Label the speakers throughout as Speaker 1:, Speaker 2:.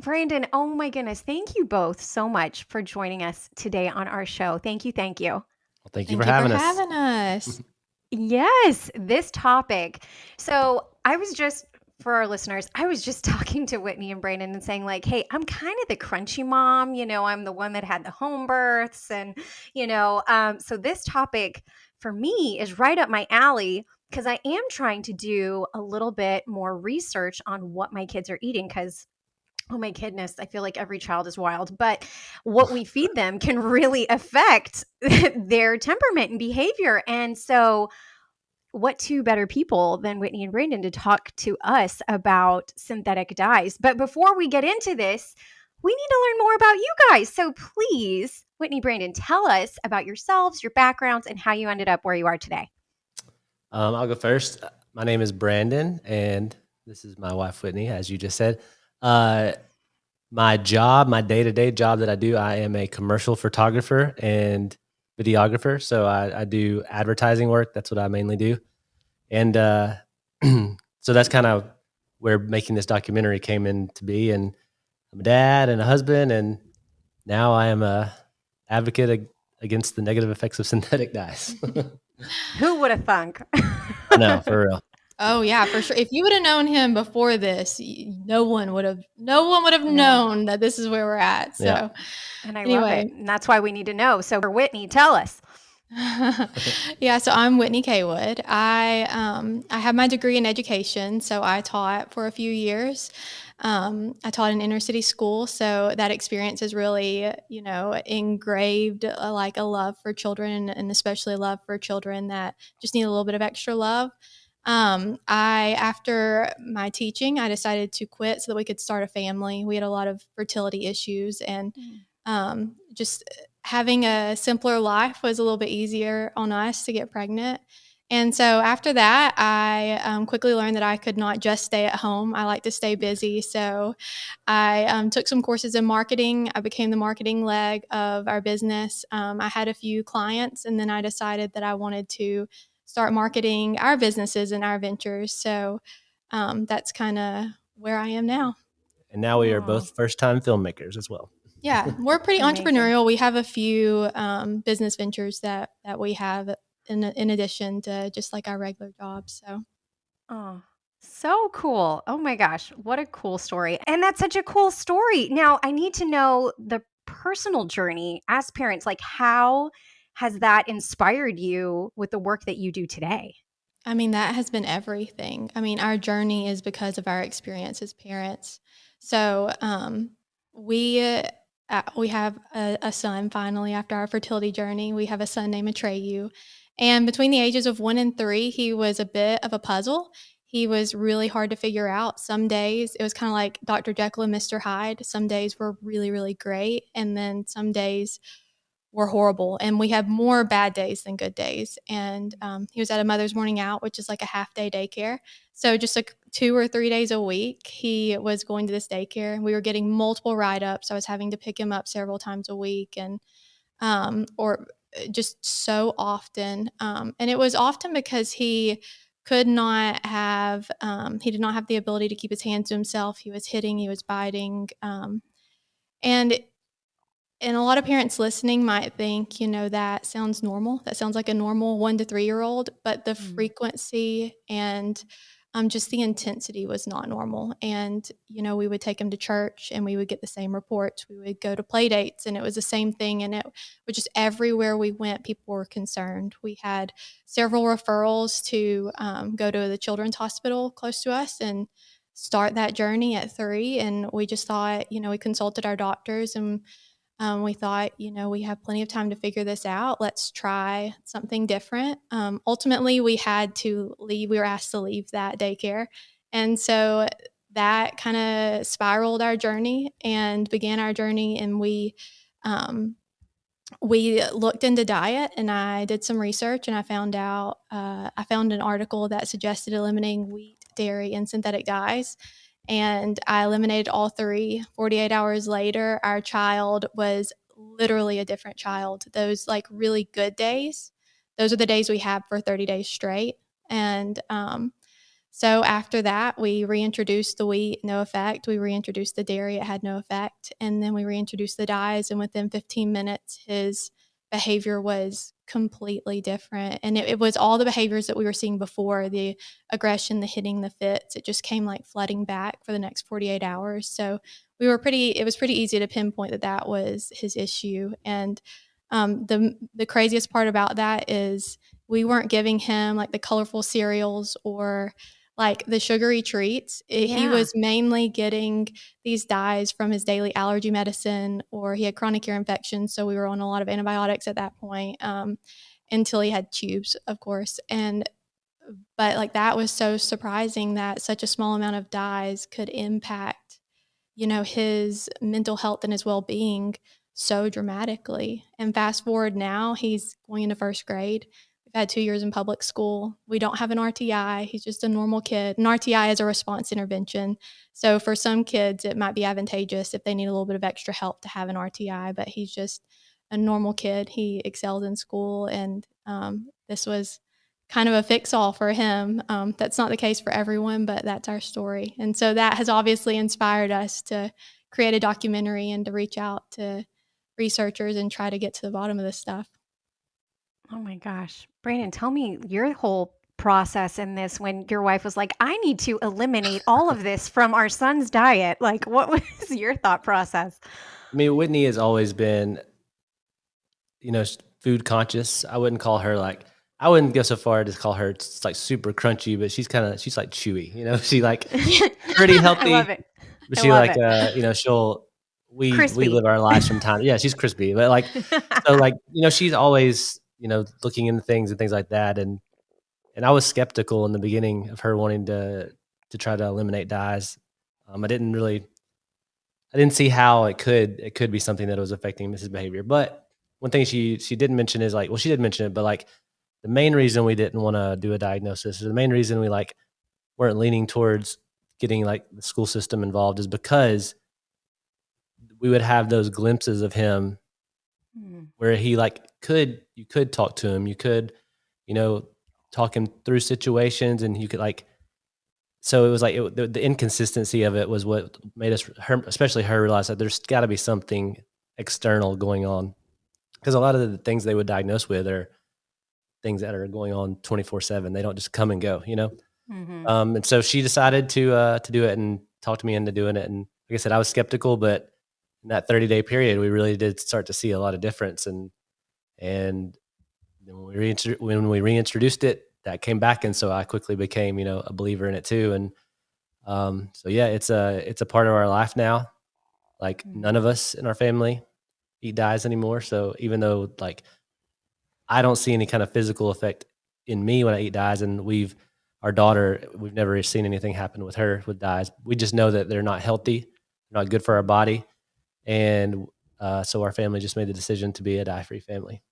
Speaker 1: Brandon, oh my goodness. Thank you both so much for joining us today on our show. Thank you. Thank you.
Speaker 2: Well, thank you for
Speaker 3: Thank you for
Speaker 2: having us.
Speaker 3: having us.
Speaker 1: Yes, this topic. So for our listeners, I was just talking to Whitney and Brandon and saying, like, hey, I'm kind of the crunchy mom. I'm the one that had the home births. So this topic for me is right up my alley because I am trying to do a little bit more research on what my kids are eating because oh my goodness, I feel like every child is wild, but what we feed them can really affect their temperament and behavior. And so, what two better people than Whitney and Brandon to talk to us about synthetic dyes? But before we get into this, we need to learn more about you guys. So, please, Whitney, Brandon, tell us about yourselves, your backgrounds, and how you ended up where you are today.
Speaker 2: I'll go first. My name is Brandon, and this is my wife, Whitney, as you just said. My day-to-day job that I do, I am a commercial photographer and videographer. So I do advertising work. That's what I mainly do. And so that's kind of where making this documentary came in to be. And I'm a dad and a husband, and now I am a advocate against the negative effects of synthetic dyes.
Speaker 1: Who would have thunk?
Speaker 2: I know, for real.
Speaker 3: Oh yeah, for sure. If you would have known him before this, no one would have
Speaker 1: No.
Speaker 3: known that this is where we're at. So
Speaker 2: Yeah.
Speaker 1: And I love
Speaker 3: anyway.
Speaker 1: it. And that's why we need to know. So, for Whitney, tell us.
Speaker 3: Yeah, so I'm Whitney Cawood. I have my degree in education, so I taught for a few years. I taught in inner city school, so that experience is really, engraved like a love for children, and especially love for children that just need a little bit of extra love. After my teaching, I decided to quit so that we could start a family. We had a lot of fertility issues, and just having a simpler life was a little bit easier on us to get pregnant. And so after that, I quickly learned that I could not just stay at home. I like to stay busy. So I took some courses in marketing. I became the marketing leg of our business. I had a few clients, and then I decided that I wanted to start marketing our businesses and our ventures. So that's kind of where I am now.
Speaker 2: And now we are both first-time filmmakers as well.
Speaker 3: Yeah, we're pretty
Speaker 1: Amazing.
Speaker 3: entrepreneurial. We have a few business ventures that we have in addition to just like our regular jobs. So
Speaker 1: Oh, so cool. Oh my gosh, what a cool story. And that's such a cool story. Now, I need to know the personal journey as parents. Like, how has that inspired you with the work that you do today?
Speaker 3: I mean, that has been everything. I mean, our journey is because of our experience as parents. So we we have a son finally after our fertility journey. We have a son named Atreyu. And between the ages of 1 and 3, he was a bit of a puzzle. He was really hard to figure out. Some days it was kind of like Dr. Jekyll and Mr. Hyde. Some days were really, really great. And then some days were horrible. And we had more bad days than good days. And he was at a mother's morning out, which is like a half day daycare. So just like 2 or 3 days a week, he was going to this daycare. We were getting multiple write ups. I was having to pick him up several times a week, and or just so often. And it was often because he could not have, he did not have the ability to keep his hands to himself. He was hitting, he was biting. And and a lot of parents listening might think, that sounds normal. That sounds like a normal 1 to 3-year-old, but the frequency and just the intensity was not normal. And, we would take him to church and we would get the same reports. We would go to play dates and it was the same thing. And it was just everywhere we went, people were concerned. We had several referrals to go to the children's hospital close to us and start that journey at 3. And we just thought, we consulted our doctors, and we thought, we have plenty of time to figure this out. Let's try something different. Ultimately, we had to leave. We were asked to leave that daycare. And so that kind of spiraled our journey and began our journey. And we looked into diet, and I did some research, and I found an article that suggested eliminating wheat, dairy, and synthetic dyes. And I eliminated all 3. 48 hours later, our child was literally a different child. Those like really good days, those are the days we have for 30 days straight. And So after that, we reintroduced the wheat, no effect. We reintroduced the dairy, it had no effect. And then we reintroduced the dyes, and within 15 minutes, his behavior was completely different. And it was all the behaviors that we were seeing before, the aggression, the hitting, the fits. It just came like flooding back for the next 48 hours. So it was pretty easy to pinpoint that that was his issue. And the craziest part about that is we weren't giving him like the colorful cereals or like the sugary treats. He
Speaker 1: Yeah.
Speaker 3: was mainly getting these dyes from his daily allergy medicine, or he had chronic ear infections. So we were on a lot of antibiotics at that point, until he had tubes, of course. But like that was so surprising that such a small amount of dyes could impact, his mental health and his well-being so dramatically. And fast forward now, he's going into first grade. We've had 2 years in public school. We don't have an RTI. He's just a normal kid. An RTI is a response intervention. So for some kids, it might be advantageous if they need a little bit of extra help to have an RTI, but he's just a normal kid. He excelled in school, and this was kind of a fix-all for him. That's not the case for everyone, but that's our story. And so that has obviously inspired us to create a documentary and to reach out to researchers and try to get to the bottom of this stuff.
Speaker 1: Oh my gosh. Brandon, tell me your whole process in this when your wife was like, I need to eliminate all of this from our son's diet. Like, what was your thought process?
Speaker 2: I mean, Whitney has always been, food conscious. I wouldn't call her like, I wouldn't go so far to call her it's like super crunchy, but she's like chewy, she like pretty
Speaker 1: I love
Speaker 2: healthy,
Speaker 1: it.
Speaker 2: but
Speaker 1: I
Speaker 2: she
Speaker 1: love
Speaker 2: like, we
Speaker 1: Crispy.
Speaker 2: live our lives from time. Yeah, she's crispy, but like, so like, she's always, looking into things and things like that. And I was skeptical in the beginning of her wanting to try to eliminate dyes. I didn't see how it could be something that was affecting Mrs. behavior. But one thing she didn't mention is like, well, she did mention it, but like the main reason we didn't want to do a diagnosis, or the main reason we like weren't leaning towards getting like the school system involved, is because we would have those glimpses of him
Speaker 1: Mm.
Speaker 2: where you could talk to him, you could, you know, talk him through situations, and you could like, so it was like the inconsistency of it was what made especially her, realize that there's got to be something external going on, because a lot of the things they would diagnose with are things that are going on 24/7. They don't just come and go,
Speaker 1: Hmm.
Speaker 2: And so she decided to do it and talk to me into doing it. And like I said, I was skeptical, but in that 30-day period, we really did start to see a lot of difference. And then when we reintroduced it, that came back, and so I quickly became, a believer in it too. And so yeah, it's a part of our life now. Like none of us in our family eat dyes anymore. So even though like I don't see any kind of physical effect in me when I eat dyes, and our daughter, we've never seen anything happen with her with dyes. We just know that they're not healthy, not good for our body, and so our family just made the decision to be a dye-free family.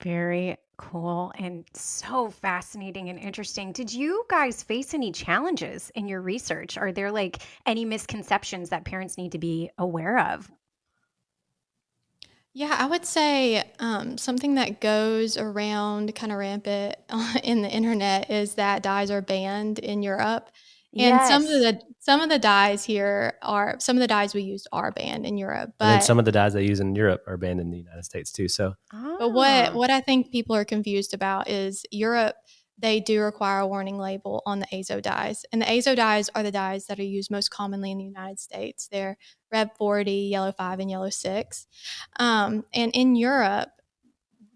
Speaker 1: Very cool and so fascinating and interesting. Did you guys face any challenges in your research? Are there like any misconceptions that parents need to be aware of?
Speaker 3: Yeah, I would say something that goes around kind of rampant in the internet is that dyes are banned in Europe, and
Speaker 1: Yes.
Speaker 3: some of the dyes here are some of the dyes we used are banned in Europe,
Speaker 2: And then
Speaker 3: but
Speaker 2: some of the dyes they use in Europe are banned in the United States too. So
Speaker 3: what
Speaker 1: Ah.
Speaker 3: what I think people are confused about is Europe, they do require a warning label on the azo dyes. And the azo dyes are the dyes that are used most commonly in the United States. They're red 40, yellow 5, and yellow 6. And in Europe,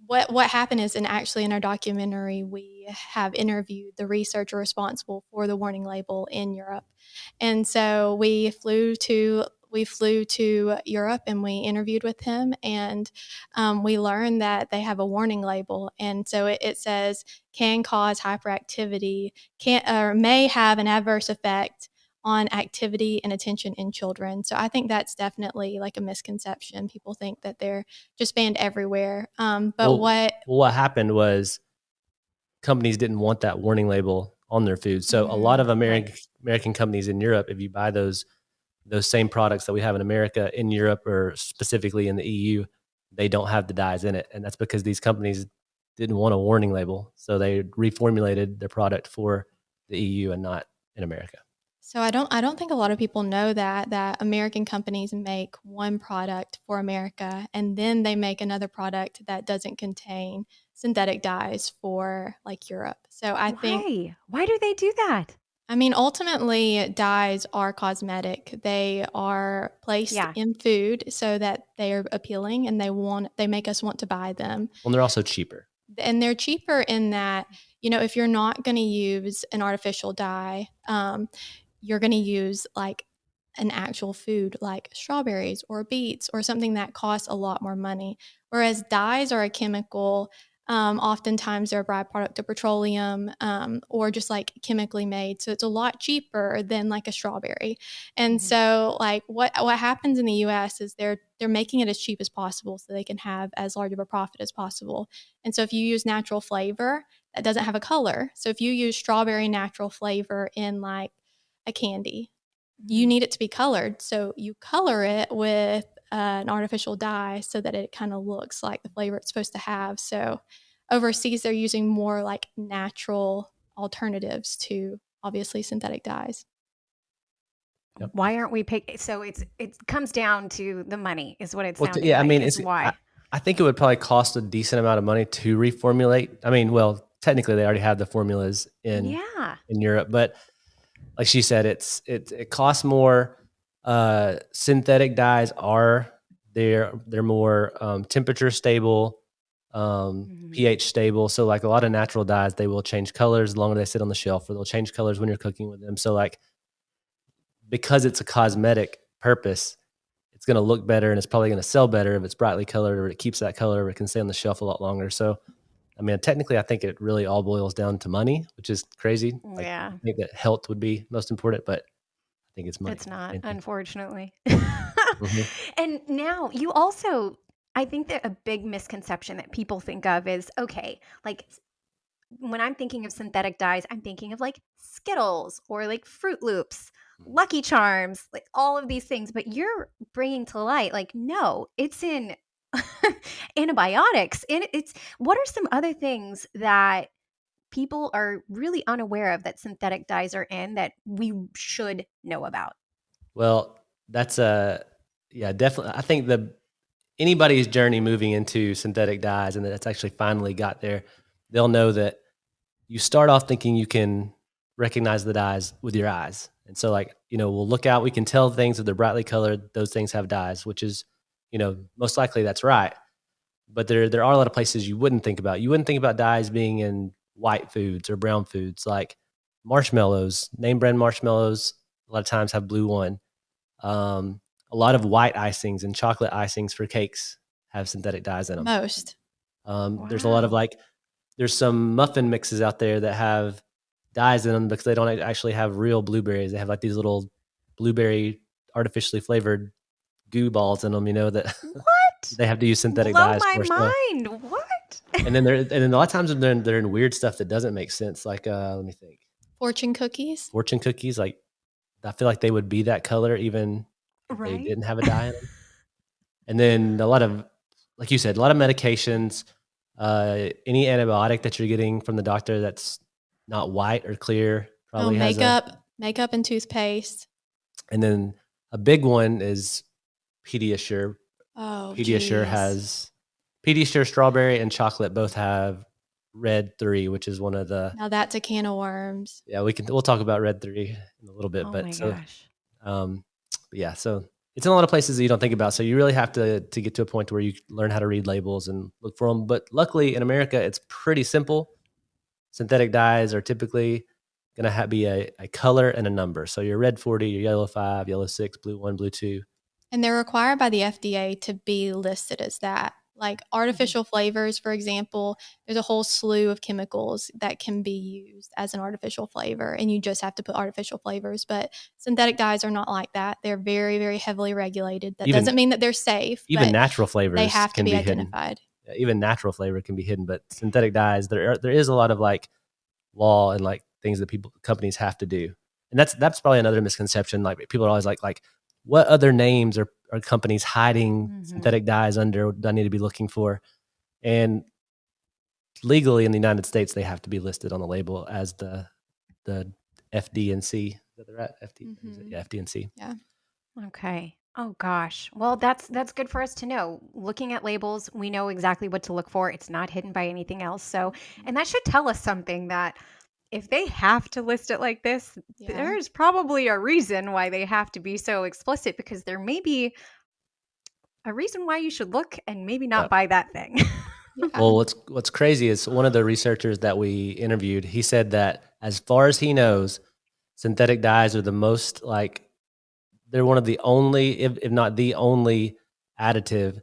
Speaker 3: what happened is, and actually in our documentary, we have interviewed the researcher responsible for the warning label in Europe. And so we flew to Europe and we interviewed with him, and we learned that they have a warning label, and so it says can cause hyperactivity, can or may have an adverse effect on activity and attention in children. So I think that's definitely like a misconception. People think that they're just banned everywhere. But
Speaker 2: what happened was companies didn't want that warning label on their food. So a lot of
Speaker 1: Right.
Speaker 2: American companies in Europe, if you buy those same products that we have in America in Europe, or specifically in the EU, they don't have the dyes in it. And that's because these companies didn't want a warning label. So they reformulated their product for the EU and not in America.
Speaker 3: So I don't think a lot of people know that American companies make one product for America and then they make another product that doesn't contain synthetic dyes for like Europe. So I think
Speaker 1: Why do they do that?
Speaker 3: I mean ultimately dyes are cosmetic. They are placed
Speaker 1: Yeah.
Speaker 3: in food so that they are appealing and they make us want to buy them.
Speaker 2: Well, they're also cheaper.
Speaker 3: And they're cheaper in that, if you're not going to use an artificial dye, you're going to use like an actual food like strawberries or beets or something that costs a lot more money. Whereas dyes are a chemical, oftentimes they're a byproduct of petroleum or just like chemically made. So it's a lot cheaper than like a strawberry. And so like what happens in the US is they're making it as cheap as possible so they can have as large of a profit as possible. And so if you use natural flavor, that doesn't have a color. So if you use strawberry natural flavor in like a candy, you need it to be colored. So you color it with an artificial dye so that it kind of looks like the flavor it's supposed to have. So overseas, they're using more like natural alternatives to obviously synthetic dyes.
Speaker 2: Yep.
Speaker 1: Why aren't we picking? So it comes down to the money, is what it's
Speaker 2: Well,
Speaker 1: sounding
Speaker 2: yeah, I
Speaker 1: like.
Speaker 2: mean,
Speaker 1: Is why.
Speaker 2: I think it would probably cost a decent amount of money to reformulate. I mean, well, technically they already have the formulas in Europe, but like she said, it costs more. Synthetic dyes they're more temperature stable, pH stable. So like a lot of natural dyes, they will change colors the longer they sit on the shelf, or they'll change colors when you're cooking with them. So like because it's a cosmetic purpose, it's going to look better and it's probably going to sell better if it's brightly colored or it keeps that color or it can stay on the shelf a lot longer. So, I mean, technically, I think it really all boils down to money, which is crazy. Like, I think that health would be most important, but I think it's money.
Speaker 1: It's not, unfortunately.
Speaker 2: Mm-hmm.
Speaker 1: And now you also, I think that a big misconception that people think of is, okay, like when I'm thinking of synthetic dyes, I'm thinking of like Skittles or like Fruit Loops, Lucky Charms, like all of these things. But you're bringing to light, like, no, it's in antibiotics. And what are some other things that people are really unaware of that synthetic dyes are in that we should know about?
Speaker 2: Well, that's yeah, definitely. I think anybody's journey moving into synthetic dyes and that's actually finally got there, they'll know that you start off thinking you can recognize the dyes with your eyes. And so like, we'll look out, we can tell things if they're brightly colored, those things have dyes, which is, most likely that's right. But there are a lot of places you wouldn't think about. You wouldn't think about dyes being in white foods or brown foods, like marshmallows, name brand marshmallows, a lot of times have blue one. A lot of white icings and chocolate icings for cakes have synthetic dyes in them.
Speaker 3: Most.
Speaker 2: There's a lot of there's some muffin mixes out there that have dyes in them because they don't actually have real blueberries. They have like these little blueberry artificially flavored goo balls in them, that
Speaker 1: What?
Speaker 2: they have to use synthetic
Speaker 1: Blow
Speaker 2: dyes
Speaker 1: my
Speaker 2: for.
Speaker 1: mind. What?
Speaker 2: And then a lot of times they're in weird stuff that doesn't make sense. Like let me think.
Speaker 3: Fortune cookies.
Speaker 2: Fortune cookies, like I feel like they would be that color even if they didn't have a dye in them. And then a lot of, like you said, a lot of medications, any antibiotic that you're getting from the doctor that's not white or clear probably has
Speaker 3: makeup and toothpaste.
Speaker 2: And then a big one is Pediasure.
Speaker 3: Oh,
Speaker 2: Pediasure has Pediasure strawberry and chocolate both have Red 3, which is one of the.
Speaker 3: Now that's a can of worms.
Speaker 2: Yeah, we'll talk about Red 3 in a little bit.
Speaker 1: Oh
Speaker 2: but
Speaker 1: my
Speaker 2: gosh. But yeah, so it's in a lot of places that you don't think about. So you really have to get to a point where you learn how to read labels and look for them. But luckily in America, it's pretty simple. Synthetic dyes are typically going to be a color and a number. So your red 40, your yellow 5, yellow 6, blue 1, blue 2.
Speaker 3: And they're required by the FDA to be listed as that. Like artificial flavors, for example, there's a whole slew of chemicals that can be used as an artificial flavor, and you just have to put artificial flavors. But synthetic dyes are not like that. They're very, very heavily regulated. That doesn't mean that they're safe.
Speaker 2: Even natural flavors,
Speaker 3: they have to be identified.
Speaker 2: Yeah, even natural flavor can be hidden, but synthetic dyes, there is a lot of like law and like things that companies have to do, and that's probably another misconception. Like people are always like, what other names are companies hiding synthetic dyes under that I need to be looking for? And legally in the United States, they have to be listed on the label as the the FD&C. Is that right?
Speaker 3: Mhm.
Speaker 2: Yeah, FD&C.
Speaker 3: Yeah.
Speaker 1: Okay. Oh gosh. Well, that's good for us to know. Looking at labels, we know exactly what to look for. It's not hidden by anything else. So, and that should tell us something that if they have to list it like this,
Speaker 3: Yeah.
Speaker 1: there's probably a reason why they have to be so explicit because there may be a reason why you should look and maybe not
Speaker 2: Yeah.
Speaker 1: buy that thing.
Speaker 3: Yeah.
Speaker 2: Well, what's crazy is one of the researchers that we interviewed, he said that as far as he knows, synthetic dyes are the most they're one of the only, if not the only additive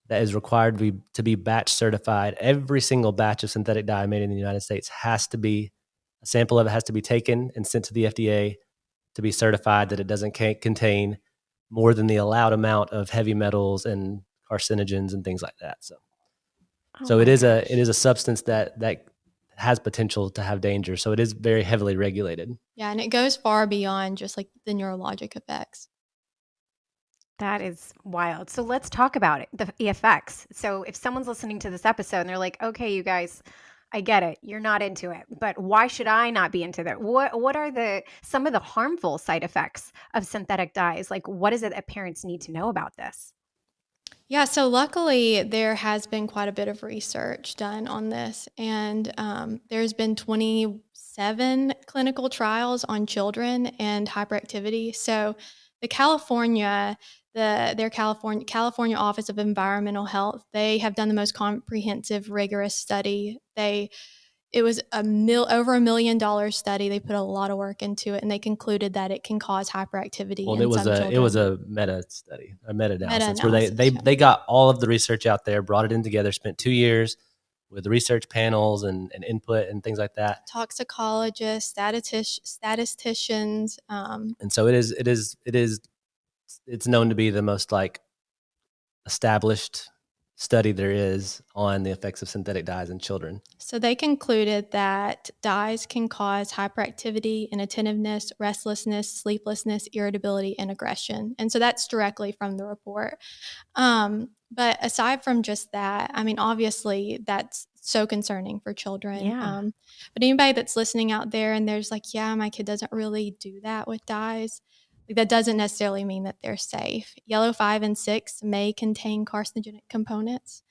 Speaker 2: that is required to be batch certified. Every single batch of synthetic dye made in the United States has to be, a sample of it has to be taken and sent to the FDA to be certified that it doesn't contain more than the allowed amount of heavy metals and carcinogens and things like that.
Speaker 1: Oh
Speaker 2: So
Speaker 1: my
Speaker 2: it
Speaker 1: gosh.
Speaker 2: is a substance that has potential to have danger. So it is very heavily regulated.
Speaker 3: Yeah, and it goes far beyond just like the neurologic effects.
Speaker 1: That is wild. So let's talk about it, the effects. So if someone's listening to this episode and they're like, "Okay, you guys, I get it. You're not into it, but why should I not be into that? What are the some of the harmful side effects of synthetic dyes? Like what is it that parents need to know about this?"
Speaker 3: Yeah, so luckily there has been quite a bit of research done on this, and there's been 27 clinical trials on children and hyperactivity. So the California, their California Office of Environmental Health, they have done the most comprehensive, rigorous study. It was over $1 million study. They put a lot of work into it, and they concluded that it can cause hyperactivity
Speaker 2: Well,
Speaker 3: in some children.
Speaker 2: it was a meta study, a meta analysis where
Speaker 3: Meta-analysis, yeah.
Speaker 2: they got all of the research out there, brought it in together, spent 2 years with research panels and input and things like that.
Speaker 3: Toxicologists, statisticians.
Speaker 2: And so it's known to be the most established study there is on the effects of synthetic dyes in children.
Speaker 3: So they concluded that dyes can cause hyperactivity, inattentiveness, restlessness, sleeplessness, irritability, and aggression. And so that's directly from the report. But aside from just that, I mean, obviously that's so concerning for children.
Speaker 1: Yeah.
Speaker 3: But anybody that's listening out there and there's like, yeah, my kid doesn't really do that with dyes, like that doesn't necessarily mean that they're safe. Yellow 5 and 6 may contain carcinogenic components.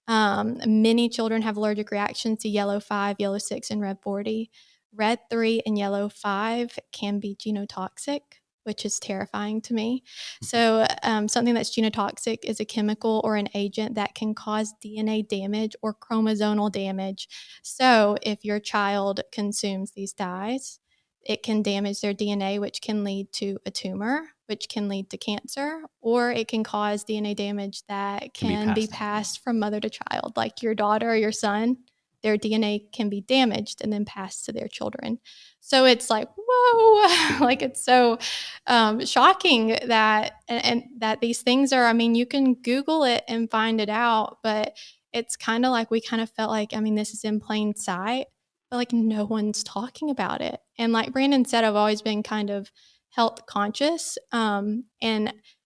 Speaker 3: Many children have allergic reactions to yellow 5, yellow 6, and red 40. Red 3 and yellow 5 can be genotoxic, which is terrifying to me. So, something that's genotoxic is a chemical or an agent that can cause DNA damage or chromosomal damage. So, if your child consumes these dyes, it can damage their DNA, which can lead to a tumor, which can lead to cancer, or it can cause DNA damage that can be passed from mother to child, like your daughter or your son. Their DNA can be damaged and then passed to their children. So it's like, whoa, like it's so shocking that and that these things are. I mean, you can Google it and find it out, but it's kind of like we kind of felt like, I mean, this is in plain sight, but like no one's talking about it. And like Brandon said, I've always been kind of health conscious. And,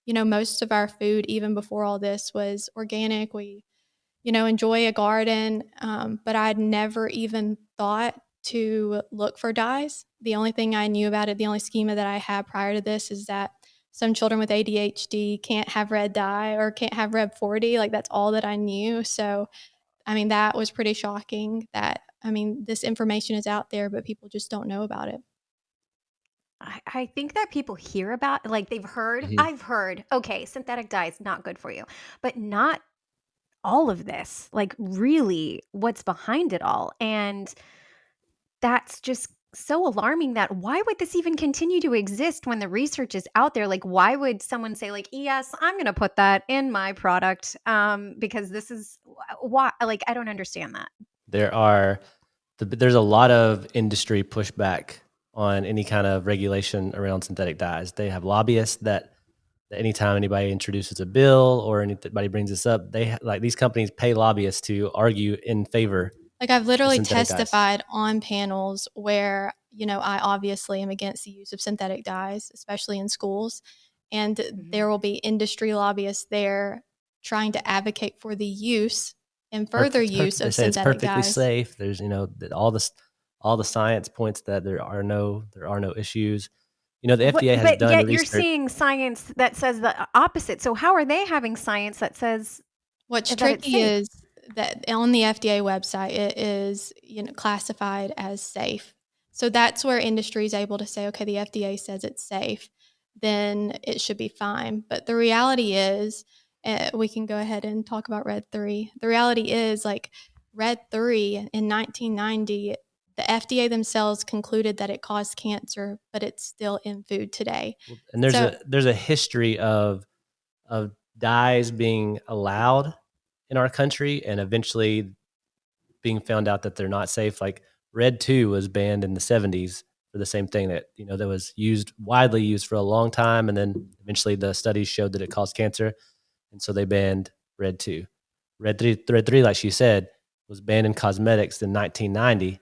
Speaker 3: most of our food, even before all this, was organic. We, enjoy a garden, but I'd never even thought to look for dyes. The only thing I knew about it, the only schema that I had prior to this is that some children with ADHD can't have red dye or can't have red 40. Like that's all that I knew. So, I mean, that was pretty shocking that, I mean, this information is out there, but people just don't know about it.
Speaker 1: I think that people hear about like they've heard,
Speaker 2: Mhm.
Speaker 1: I've heard, okay, synthetic dye is not good for you, but not all of this, like really what's behind it all. And that's just so alarming that why would this even continue to exist when the research is out there? Like, why would someone say, like, yes, I'm going to put that in my product because this is why, like, I don't understand that.
Speaker 2: There's a lot of industry pushback on any kind of regulation around synthetic dyes. They have lobbyists that anytime anybody introduces a bill or anybody brings this up, these companies pay lobbyists to argue in favor.
Speaker 3: Like I've literally
Speaker 2: synthetic dyes.
Speaker 3: testified on panels where, I obviously am against the use of synthetic dyes, especially in schools. And there will be industry lobbyists there trying to advocate for the use and further use of synthetic dyes.
Speaker 2: It's perfectly safe. There's, all this all the science points that there are no issues. The FDA has
Speaker 1: But
Speaker 2: done
Speaker 1: yet you're
Speaker 2: research.
Speaker 1: seeing science that says the opposite. So how are they having science that says
Speaker 3: What's
Speaker 1: that it's
Speaker 3: tricky
Speaker 1: safe?
Speaker 3: is that on the FDA website, it is classified as safe. So that's where industry is able to say, okay, the FDA says it's safe, then it should be fine. But the reality is, we can go ahead and talk about Red 3. The reality is, like, Red 3 in 1990, the FDA themselves concluded that it caused cancer, but it's still in food today.
Speaker 2: And
Speaker 3: So
Speaker 2: there's a history of dyes being allowed in our country and eventually being found out that they're not safe. Like Red 2 was banned in the 70s for the same thing that that was widely used for a long time, and then eventually the studies showed that it caused cancer, and so they banned Red 2. Red 3, like she said, was banned in cosmetics in 1990,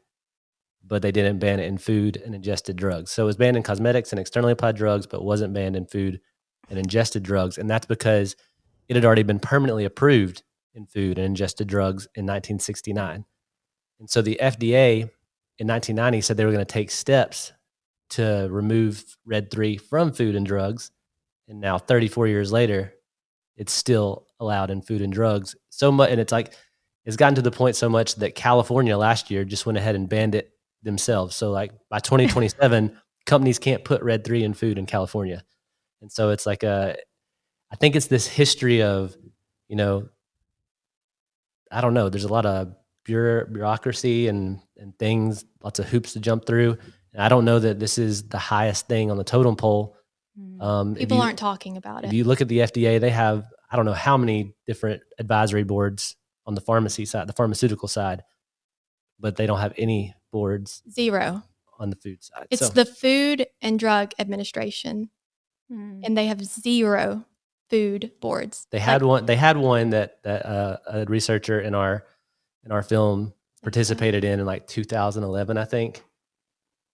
Speaker 2: but they didn't ban it in food and ingested drugs. So it was banned in cosmetics and externally applied drugs, but wasn't banned in food and ingested drugs. And that's because it had already been permanently approved in food and ingested drugs in 1969. And so the FDA in 1990 said they were going to take steps to remove Red 3 from food and drugs. And now 34 years later, it's still allowed in food and drugs so much. And it's gotten to the point so much that California last year just went ahead and banned it themselves. So like by 2027, companies can't put Red 3 in food in California. And so it's like I think it's this history of, I don't know, there's a lot of bureaucracy and things, lots of hoops to jump through. And I don't know that this is the highest thing on the totem pole.
Speaker 3: people aren't talking about
Speaker 2: If
Speaker 3: it.
Speaker 2: you look at the FDA, they have, I don't know how many different advisory boards on the pharmacy side, the pharmaceutical side, but they don't have any boards
Speaker 3: 0.
Speaker 2: on the food side.
Speaker 3: It's
Speaker 2: So
Speaker 3: the Food and Drug Administration, and they have 0 food boards.
Speaker 2: they had one. They had one that a researcher in our film participated in like 2011, I think.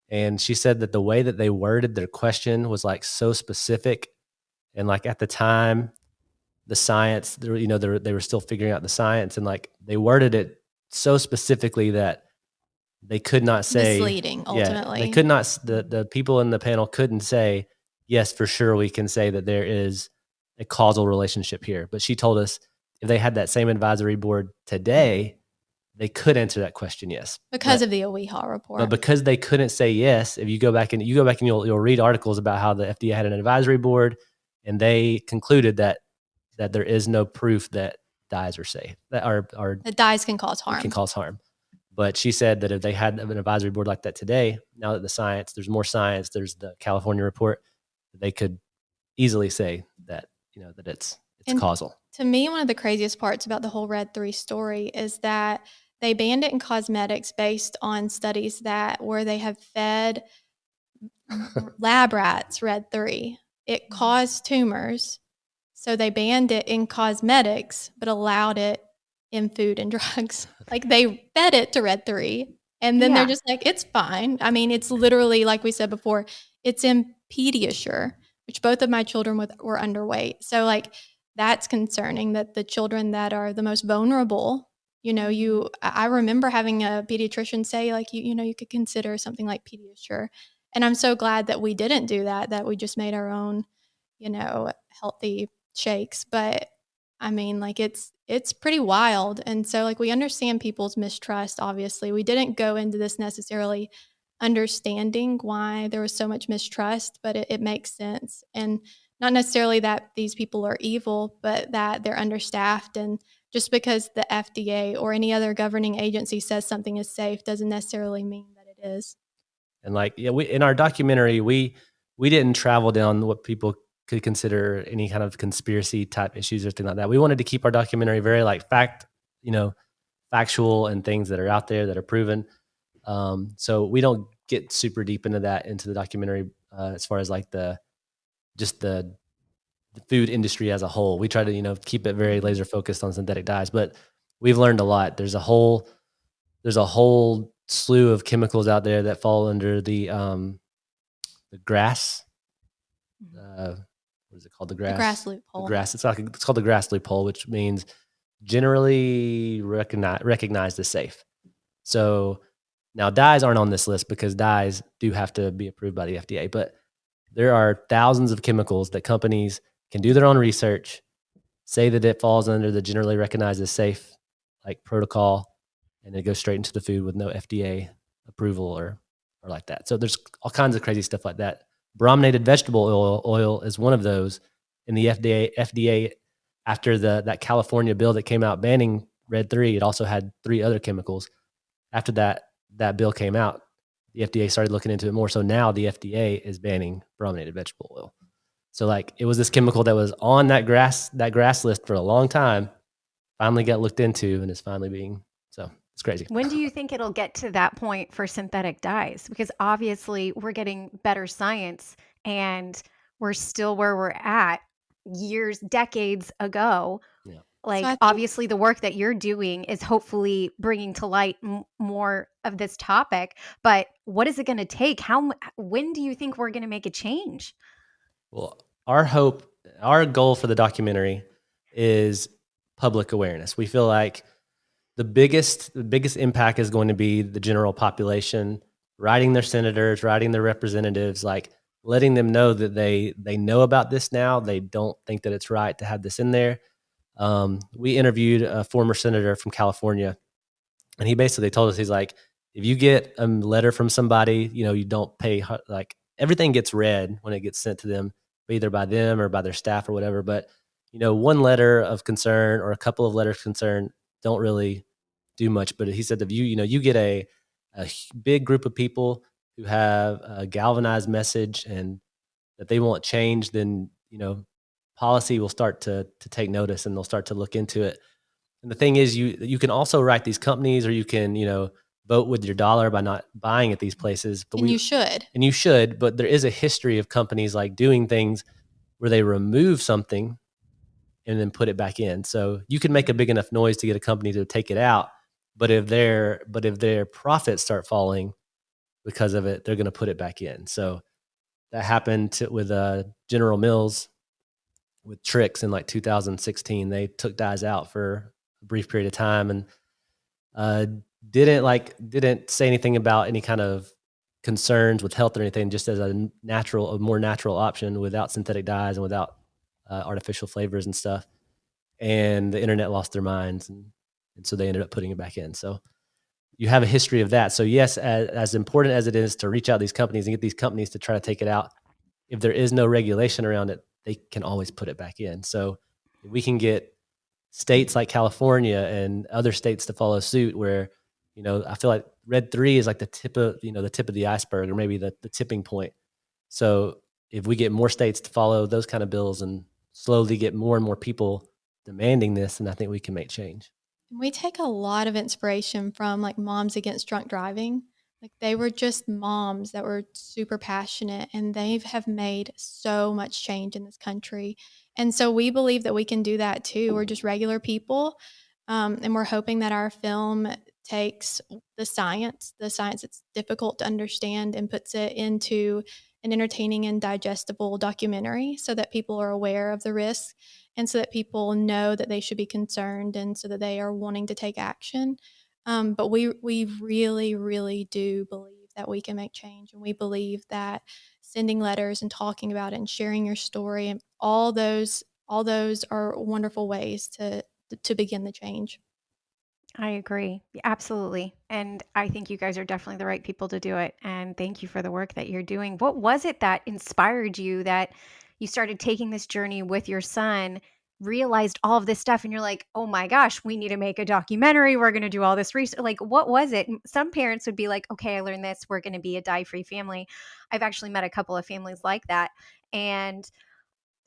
Speaker 2: And she said that the way that they worded their question was like so specific, and like at the time, the science, they were still figuring out the science, and like they worded it so specifically that they could not say
Speaker 3: Misleading, ultimately.
Speaker 2: They could not. The people in the panel couldn't say yes for sure. We can say that there is a causal relationship here. But she told us if they had that same advisory board today, they could answer that question yes
Speaker 3: because of the OEHA report.
Speaker 2: But because they couldn't say yes, if you go back and you'll read articles about how the FDA had an advisory board, and they concluded that there is no proof that dyes are safe, that
Speaker 3: that dyes can cause harm.
Speaker 2: Can cause harm. But she said that if they had an advisory board like that today, now that there's more science, there's the California report, they could easily say that that it's causal.
Speaker 3: To me, one of the craziest parts about the whole Red 3 story is that they banned it in cosmetics based on studies where they have fed lab rats Red 3. It caused tumors, so they banned it in cosmetics, but allowed it in food and drugs. Like, they fed it to Red 3, and then they're just like, it's fine. I mean, it's literally, like we said before, it's in Pediasure, which both of my children were underweight. So, like, that's concerning that the children that are the most vulnerable, I remember having a pediatrician say, like, you could consider something like Pediasure. And I'm so glad that we didn't do that we just made our own, healthy shakes. But I mean, like, it's pretty wild. And so, like, we understand people's mistrust, obviously. We didn't go into this necessarily understanding why there was so much mistrust, but it makes sense. And not necessarily that these people are evil, but that they're understaffed. And just because the FDA or any other governing agency says something is safe doesn't necessarily mean that it is.
Speaker 2: And like, we in our documentary, we didn't travel down what people could consider any kind of conspiracy type issues or things like that. We wanted to keep our documentary very like factual and things that are out there that are proven. So we don't get super deep into the documentary as far as like the food industry as a whole. We try to keep it very laser focused on synthetic dyes, but we've learned a lot. There's a whole slew of chemicals out there that fall under the grass. What is it called? The grass
Speaker 3: loophole.
Speaker 2: The grass. It's called the grass loophole, which means generally recognized as safe. So Now, dyes aren't on this list because dyes do have to be approved by the FDA, but there are thousands of chemicals that companies can do their own research, say that it falls under the generally recognized as safe like protocol, and it goes straight into the food with no FDA approval or like that. So there's all kinds of crazy stuff like that. Brominated vegetable oil is one of those. In the FDA after that California bill that came out banning Red 3, it also had 3 other chemicals. After that bill came out, the FDA started looking into it more. So now the FDA is banning brominated vegetable oil. So like it was this chemical that was on that grass list for a long time, finally got looked into, and is finally being, so it's crazy.
Speaker 1: When do you think it'll get to that point for synthetic dyes? Because obviously we're getting better science and we're still where we're at years, decades ago.
Speaker 2: Yeah.
Speaker 3: So
Speaker 1: Like,
Speaker 3: I think
Speaker 1: obviously, the work that you're doing is hopefully bringing to light more of this topic. But what is it going to take? When do you think we're going to make a change?
Speaker 2: Well, our goal for the documentary is public awareness. We feel like the biggest impact is going to be the general population writing their senators, writing their representatives, like letting them know that they know about this now. They don't think that it's right to have this in there. We interviewed a former senator from California, and he basically told us, he's like, if you get a letter from somebody, you don't pay, like everything gets read when it gets sent to them, either by them or by their staff or whatever. But, one letter of concern or a couple of letters of concern don't really do much. But he said, if you get a big group of people who have a galvanized message and that they want change, then, policy will start to take notice, and they'll start to look into it. And the thing is, you can also write these companies, or you can, vote with your dollar by not buying at these places. But
Speaker 3: and you should.
Speaker 2: you should, but there is a history of companies like doing things where they remove something and then put it back in. So you can make a big enough noise to get a company to take it out, but if their profits start falling because of it, they're going to put it back in. So that happened with General Mills with Trix in like 2016. They took dyes out for a brief period of time, and didn't say anything about any kind of concerns with health or anything, just as a more natural option without synthetic dyes and without artificial flavors and stuff. And the internet lost their minds, and so they ended up putting it back in. So you have a history of that. So yes, as important as it is to reach out to these companies and get these companies to try to take it out, if there is no regulation around it, they can always put it back in. So if we can get states like California and other states to follow suit, where, I feel like Red 3 is like the tip of the iceberg, or maybe the tipping point. So if we get more states to follow those kind of bills and slowly get more and more people demanding this, then I think we can make change.
Speaker 3: We take a lot of inspiration from like Moms Against Drunk Driving. Like they were just moms that were super passionate, and they have made so much change in this country. And so we believe that we can do that too. We're just regular people. And we're hoping that our film takes the science that's difficult to understand, and puts it into an entertaining and digestible documentary so that people are aware of the risks, and so that people know that they should be concerned, and so that they are wanting to take action. But we really, really do believe that we can make change, and we believe that sending letters and talking about it and sharing your story, and all those are wonderful ways to begin the change.
Speaker 1: I agree. Absolutely. And I think you guys are definitely the right people to do it. And thank you for the work that you're doing. What was it that inspired you, that you started taking this journey with your son, realized all of this stuff, and you're like, oh my gosh, we need to make a documentary. We're going to do all this research. Like, what was it? Some parents would be like, okay, I learned this. We're going to be a dye-free family. I've actually met a couple of families like that. And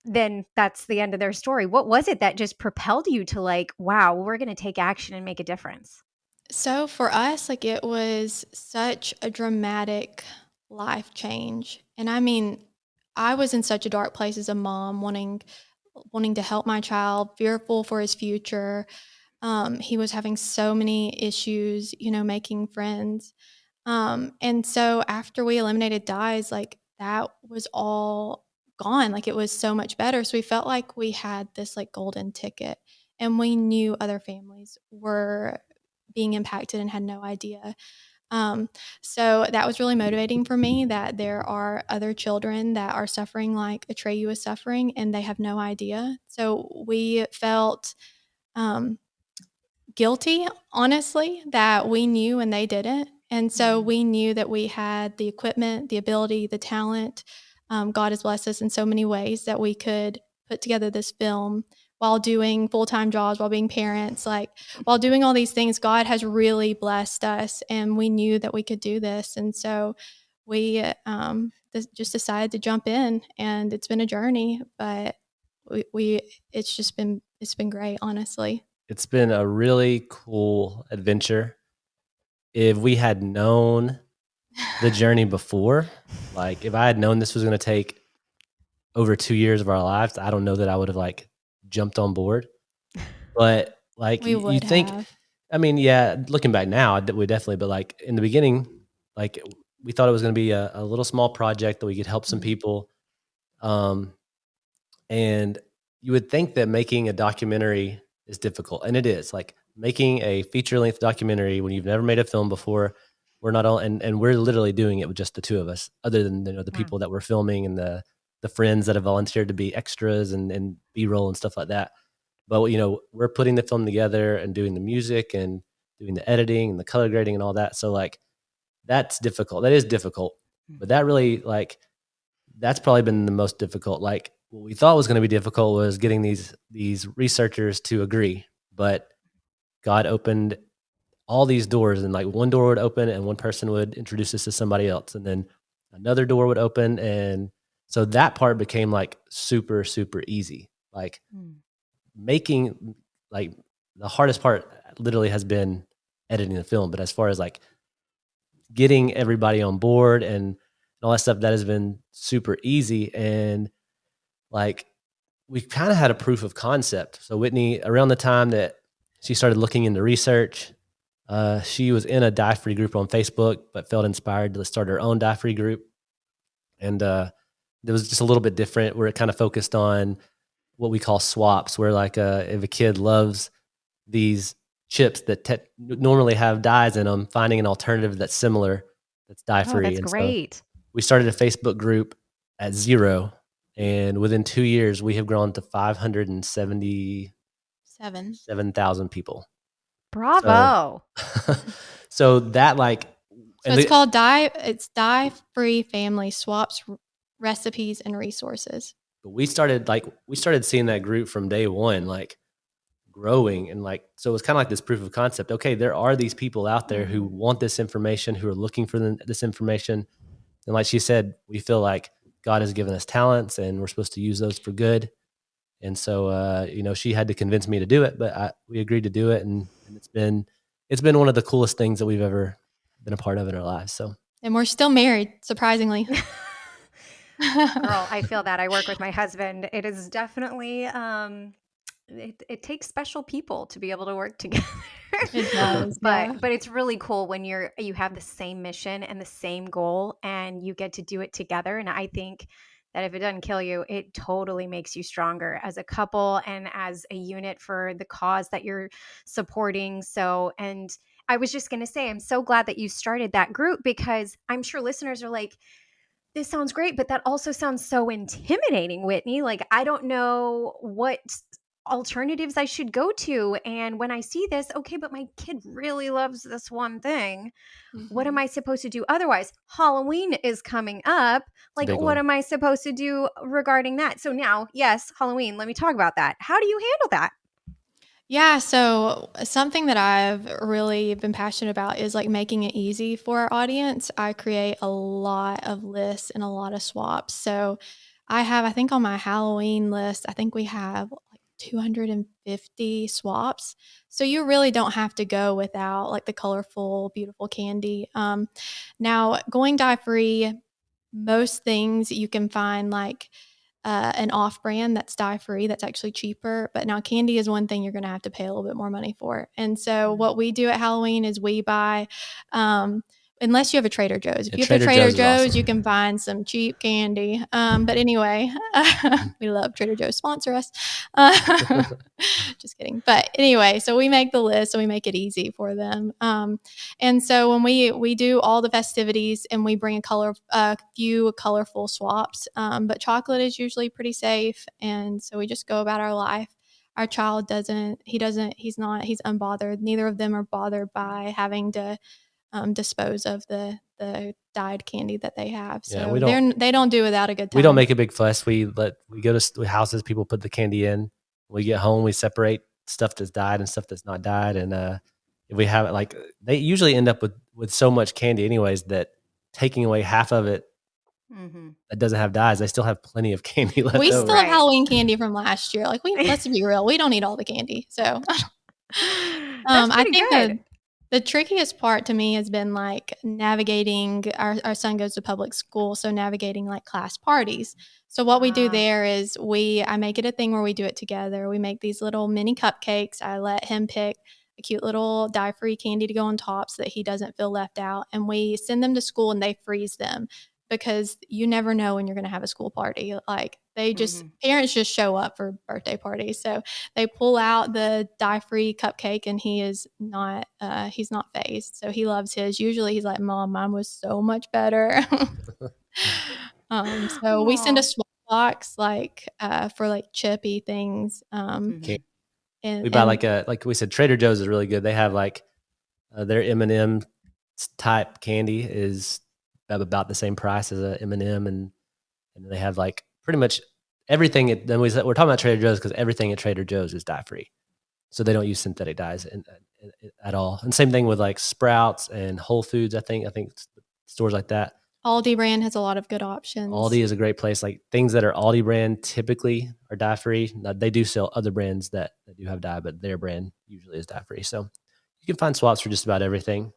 Speaker 1: then that's the end of their story. What was it that just propelled you to like, wow, we're going to take action and make a difference?
Speaker 3: So for us, like it was such a dramatic life change. And I mean, I was in such a dark place as a mom, wanting to help my child, fearful for his future. He was having so many issues, making friends. And so after we eliminated dyes, like that was all gone. Like it was so much better. So we felt like we had this like golden ticket, and we knew other families were being impacted and had no idea. So that was really motivating for me, that there are other children that are suffering like Atreyu is suffering, and they have no idea. So we felt guilty, honestly, that we knew and they didn't. And so we knew that we had the equipment, the ability, the talent. God has blessed us in so many ways that we could put together this film while doing full-time jobs, while being parents, like while doing all these things. God has really blessed us, and we knew that we could do this. And so we just decided to jump in, and it's been a journey, but it's been great, honestly.
Speaker 2: It's been a really cool adventure. If we had known the journey before, like if I had known this was going to take over 2 years of our lives, I don't know that I would have like jumped on board. But like
Speaker 3: We
Speaker 2: you
Speaker 3: would
Speaker 2: think,
Speaker 3: have.
Speaker 2: I mean, yeah, looking back now, we definitely, but like in the beginning, like we thought it was going to be a little small project that we could help some people. And you would think that making a documentary is difficult, and it is. Like making a feature length documentary when you've never made a film before. We're not all, and we're literally doing it with just the two of us, other than the people that we're filming and the friends that have volunteered to be extras and B-roll and stuff like that. But we're putting the film together and doing the music and doing the editing and the color grading and all that. So like that's difficult. That is difficult. But that really that's probably been the most difficult. Like what we thought was going to be difficult was getting these researchers to agree, but God opened all these doors, and like one door would open and one person would introduce us to somebody else, and then another door would open, and so that part became like super super easy. Like making, like the hardest part literally has been editing the film, but as far as like getting everybody on board and all that stuff, that has been super easy. And like we kind of had a proof of concept. So Whitney, around the time that she started looking into research, she was in a dye-free group on Facebook, but felt inspired to start her own dye-free group. And it was just a little bit different, where it kind of focused on what we call swaps, where like if a kid loves these chips that normally have dyes in them, finding an alternative that's similar, that's
Speaker 1: Oh,
Speaker 2: dye-free.
Speaker 1: that's
Speaker 2: And so
Speaker 1: great.
Speaker 2: we started a Facebook group at 0, and within 2 years, we have grown to 577,000 people. So,
Speaker 1: Bravo.
Speaker 2: so that like,
Speaker 3: So it's called Dye-Free Family Swaps Recipes and Resources.
Speaker 2: we started seeing that group from day one, like growing, and like, so it was kind of like this proof of concept. Okay, there are these people out there who want this information, who are looking for this information. And like she said, we feel like God has given us talents and we're supposed to use those for good. And so, she had to convince me to do it, but we agreed to do it. And it's been one of the coolest things that we've ever been a part of in our lives. So,
Speaker 3: And we're still married, surprisingly.
Speaker 1: Girl, I feel that. I work with my husband. It is definitely it takes special people to be able to work together.
Speaker 3: It does, yeah.
Speaker 1: But it's really cool when you have the same mission and the same goal, and you get to do it together. And I think that if it doesn't kill you, it totally makes you stronger as a couple and as a unit for the cause that you're supporting. So, and I was just going to say, I'm so glad that you started that group, because I'm sure listeners are like, this sounds great, but that also sounds so intimidating, Whitney. Like, I don't know what alternatives I should go to. And when I see this, okay, but my kid really loves this one thing. What am I supposed to do otherwise? Halloween is coming up. Like, what am I supposed to do regarding that? So now, yes, Halloween, let me talk about that. How do you handle that?
Speaker 3: Yeah, so something that I've really been passionate about is like making it easy for our audience. I create a lot of lists and a lot of swaps. So I think on my Halloween list, I think we have like 250 swaps. So you really don't have to go without like the colorful, beautiful candy. Now, going dye free, most things you can find like an off brand that's dye free, that's actually cheaper. But now candy is one thing you're going to have to pay a little bit more money for. And so what we do at Halloween is we buy unless you have a Trader Joe's. If
Speaker 2: Yeah,
Speaker 3: you have a
Speaker 2: Trader
Speaker 3: Trader
Speaker 2: Joe's is
Speaker 3: Joe's,
Speaker 2: awesome.
Speaker 3: you can find some cheap candy. But anyway, we love Trader Joe's, sponsor us. Just kidding. But anyway, so we make the list and we make it easy for them. And so when we do all the festivities and we bring a few colorful swaps, but chocolate is usually pretty safe. And so we just go about our life. Our child he's unbothered. Neither of them are bothered by having to dispose of the dyed candy that they have.
Speaker 2: Yeah,
Speaker 3: So they don't do without a good time.
Speaker 2: we don't make a big fuss. We go to houses, people put the candy in. We get home, we separate stuff that's dyed and stuff that's not dyed. And if we have it, like, they usually end up with so much candy anyways that taking away half of it that doesn't have dyes, they still have plenty of candy left
Speaker 3: We
Speaker 2: over.
Speaker 3: still have Halloween candy from last year. Like, let's be real, we don't eat all the candy. So
Speaker 1: That's
Speaker 3: I
Speaker 1: pretty
Speaker 3: think
Speaker 1: good.
Speaker 3: the trickiest part to me has been like navigating. Our son goes to public school, so navigating like class parties. So what we do there is I make it a thing where we do it together. We make these little mini cupcakes. I let him pick a cute little dye-free candy to go on top so that he doesn't feel left out. And we send them to school and they freeze them because you never know when you're going to have a school party. Like parents just show up for birthday parties. So they pull out the dye-free cupcake and he's not phased. So he loves his. Usually he's like, Mom, mine was so much better. So we send a swap box for like chippy things.
Speaker 2: We buy like we said, Trader Joe's is really good. They have like their M&M type candy is about the same price as a M&M, and they have like pretty much everything. Then we're talking about Trader Joe's because everything at Trader Joe's is dye free, so they don't use synthetic dyes at all. And same thing with like Sprouts and Whole Foods. I think stores like that.
Speaker 3: Aldi brand has a lot of good options.
Speaker 2: Aldi is a great place. Like things that are Aldi brand typically are dye free. They do sell other brands that do have dye, but their brand usually is dye free. So you can find swaps for just about everything.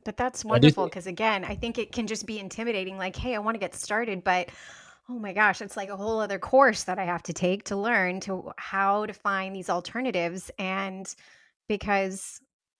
Speaker 1: But that's wonderful because, again, I think it can just be intimidating. Like, hey, I want to get started, but oh my gosh, it's like a whole other course that I have to take to learn how to find these alternatives. And because,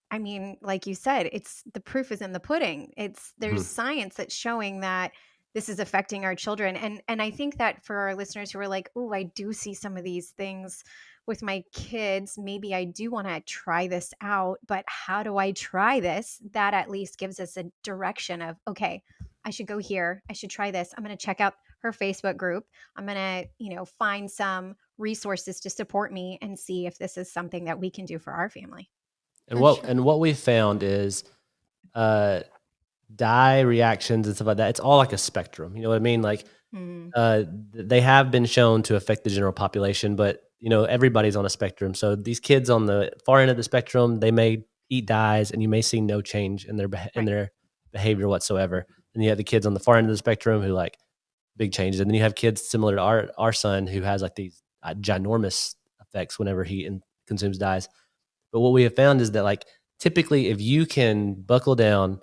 Speaker 1: I mean, like you said, the proof is in the pudding. There's science that's showing that this is affecting our children. And I think that for our listeners who are like, oh, I do see some of these things with my kids, maybe I do want to try this out, but how do I try this? That at least gives us a direction of, okay, I should go here. I should try this. I'm going to check out her Facebook group. I'm going to, find some resources to support me and see if this is something that we can do for our family.
Speaker 2: And what we found is dye reactions and stuff like that. It's all like a spectrum. You know what I mean? Like they have been shown to affect the general population, but everybody's on a spectrum. So these kids on the far end of the spectrum, they may eat dyes and you may see no change in their behavior whatsoever. And you have the kids on the far end of the spectrum who like big changes. And then you have kids similar to our son who has like these ginormous effects whenever he consumes dyes. But what we have found is that like typically if you can buckle down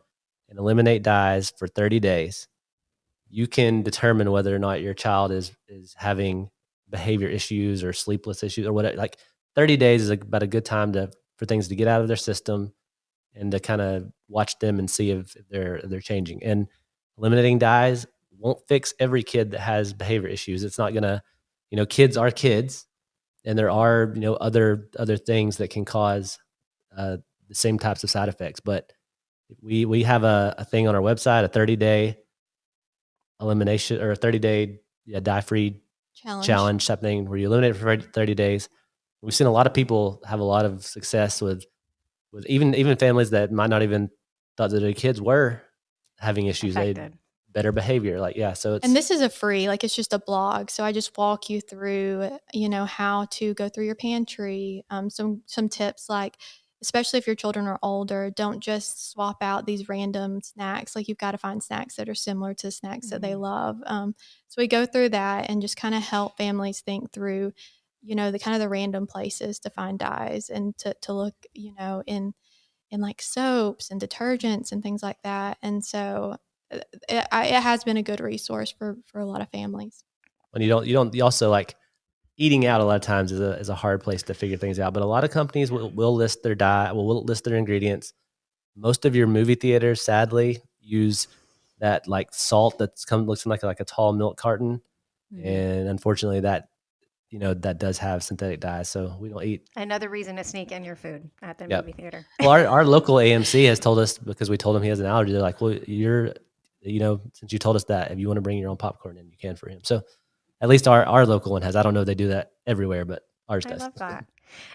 Speaker 2: and eliminate dyes for 30 days, you can determine whether or not your child is having behavior issues or sleepless issues or whatever. Like 30 days is about a good time for things to get out of their system and to kind of watch them and see if they're changing. And eliminating dyes won't fix every kid that has behavior issues. It's not gonna, kids are kids, and there are other things that can cause the same types of side effects. But we have a thing on our website, a 30-day elimination or a 30-day dye-free challenge type thing where you eliminate it for 30 days. We've seen a lot of people have a lot of success with even families that might not even thought that their kids were having issues. They had better behavior.
Speaker 3: And this is it's just a blog. So I just walk you through, how to go through your pantry. Some tips, like, especially if your children are older, don't just swap out these random snacks. Like, you've got to find snacks that are similar to snacks that they love. So we go through that and just kind of help families think through, the kind of the random places to find dyes and to look, in like soaps and detergents and things like that. And so it has been a good resource for a lot of families.
Speaker 2: When you also like eating out a lot of times is a hard place to figure things out. But a lot of companies will list their diet, will list their ingredients. most of your movie theaters, sadly, use that like salt looks like a tall milk carton, and unfortunately, that does have synthetic dyes. So we don't eat.
Speaker 1: Another reason to sneak in your food at the
Speaker 2: Yep.
Speaker 1: movie theater.
Speaker 2: Well, our local AMC has told us, because we told him he has an allergy. They're like, well, since you told us that, if you want to bring your own popcorn in, you can for him. So at least our local one has. I don't know if they do that everywhere, but ours
Speaker 1: I
Speaker 2: does.
Speaker 1: love that.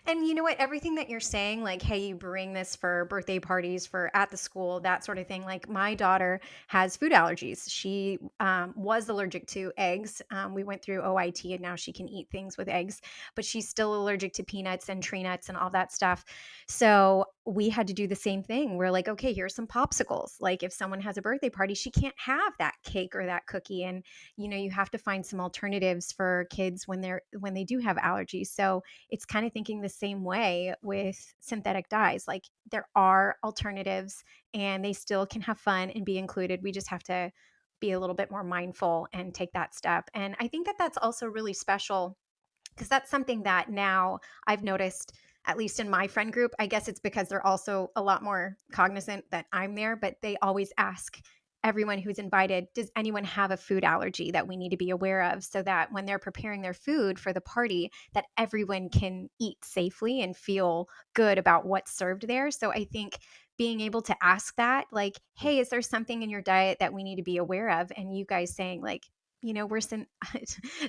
Speaker 1: And you know what? Everything that you're saying, like, hey, you bring this for birthday parties, for at the school, that sort of thing. Like, my daughter has food allergies. She was allergic to eggs. We went through OIT and now she can eat things with eggs, but she's still allergic to peanuts and tree nuts and all that stuff. So we had to do the same thing. We're like, okay, here's some popsicles. Like, if someone has a birthday party, she can't have that cake or that cookie. And, you have to find some alternatives for kids when they do have allergies. So it's kind of thinking the same way with synthetic dyes. Like, there are alternatives and they still can have fun and be included. We just have to be a little bit more mindful and take that step. And I think that that's also really special because that's something that now I've noticed, at least in my friend group. I guess it's because they're also a lot more cognizant that I'm there, but they always ask everyone who's invited, does anyone have a food allergy that we need to be aware of, so that when they're preparing their food for the party, that everyone can eat safely and feel good about what's served there. So I think being able to ask that, like, hey, is there something in your diet that we need to be aware of? And you guys saying, like, we're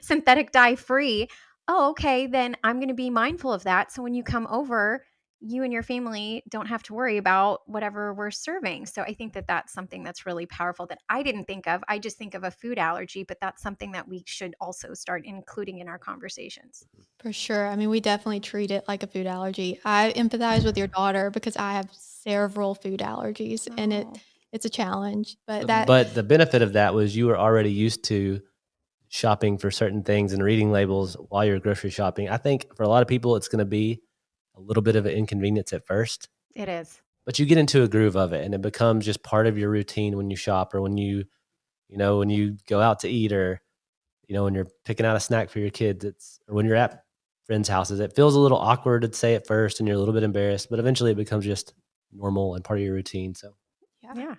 Speaker 1: synthetic dye free. Oh, okay, then I'm going to be mindful of that. So when you come over, you and your family don't have to worry about whatever we're serving. So I think that that's something that's really powerful that I didn't think of. I just think of a food allergy, but that's something that we should also start including in our conversations.
Speaker 3: For sure. I mean, we definitely treat it like a food allergy. I empathize with your daughter because I have several food allergies and
Speaker 1: Oh,
Speaker 3: it's a challenge. But
Speaker 2: But the benefit of that was you were already used to shopping for certain things and reading labels while you're grocery shopping. I think for a lot of people, it's going to be a little bit of an inconvenience at first,
Speaker 1: it is.
Speaker 2: but you get into a groove of it and it becomes just part of your routine when you shop, or when you go out to eat, or, when you're picking out a snack for your kids, or when you're at friends' houses. It feels a little awkward to say at first and you're a little bit embarrassed, but eventually it becomes just normal and part of your routine. So
Speaker 3: yeah.
Speaker 1: Yeah.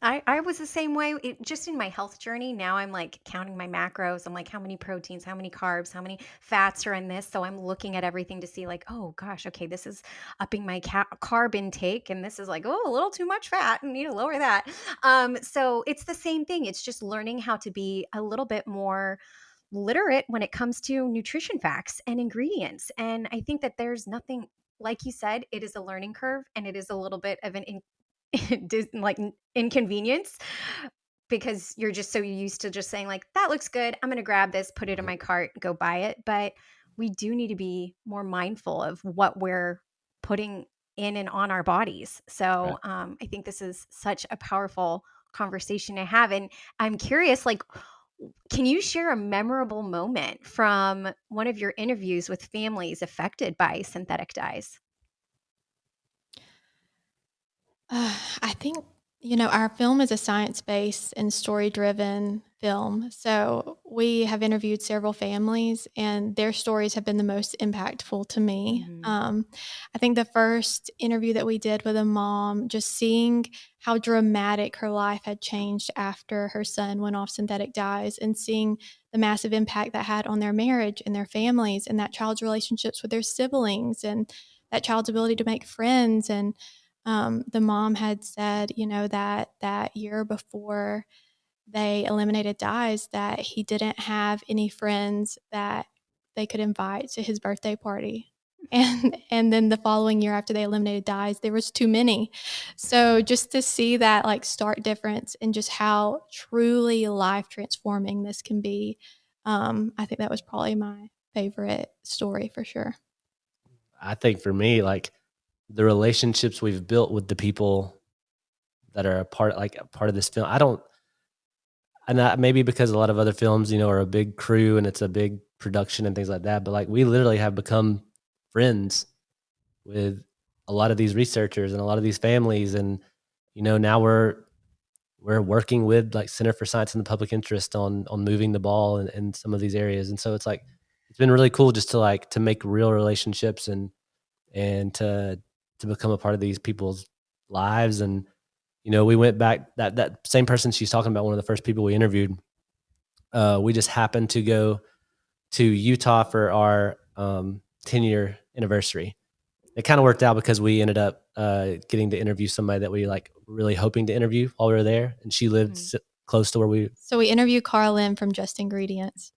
Speaker 1: I was the same way. Just in my health journey, now I'm like counting my macros. I'm like, how many proteins, how many carbs, how many fats are in this? So I'm looking at everything to see, like, oh gosh, okay, this is upping my carb intake, and this is like, oh, a little too much fat, and need to lower that. So it's the same thing. It's just learning how to be a little bit more literate when it comes to nutrition facts and ingredients. And I think that there's nothing, like you said, it is a learning curve, and it is a little bit of an like inconvenience, because you're just so used to just saying, like, that looks good, I'm going to grab this, put it in my cart, go buy it. But we do need to be more mindful of what we're putting in and on our bodies. So
Speaker 2: right.
Speaker 1: I think this is such a powerful conversation to have. And I'm curious, like, can you share a memorable moment from one of your interviews with families affected by synthetic dyes?
Speaker 3: I think, our film is a science-based and story-driven film. So we have interviewed several families, and their stories have been the most impactful to me. I think the first interview that we did with a mom, just seeing how dramatic her life had changed after her son went off synthetic dyes, and seeing the massive impact that had on their marriage and their families and that child's relationships with their siblings and that child's ability to make friends. And the mom had said, that year before they eliminated dyes, that he didn't have any friends that they could invite to his birthday party. And then the following year after they eliminated dyes, there was too many. So just to see that like stark difference and just how truly life transforming this can be, I think that was probably my favorite story for sure.
Speaker 2: I think for me, like, the relationships we've built with the people that are a part of this film. Maybe because a lot of other films, are a big crew and it's a big production and things like that. But like, we literally have become friends with a lot of these researchers and a lot of these families. And, now we're working with like Center for Science and the Public Interest on moving the ball in some of these areas. And so it's been really cool just to make real relationships and to become a part of these people's lives. And, we went back, that same person she's talking about, one of the first people we interviewed, we just happened to go to Utah for our 10-year anniversary. It kind of worked out because we ended up getting to interview somebody that we like really hoping to interview while we were there. And she lived close to where we.
Speaker 3: So we interviewed Carlin from Just Ingredients.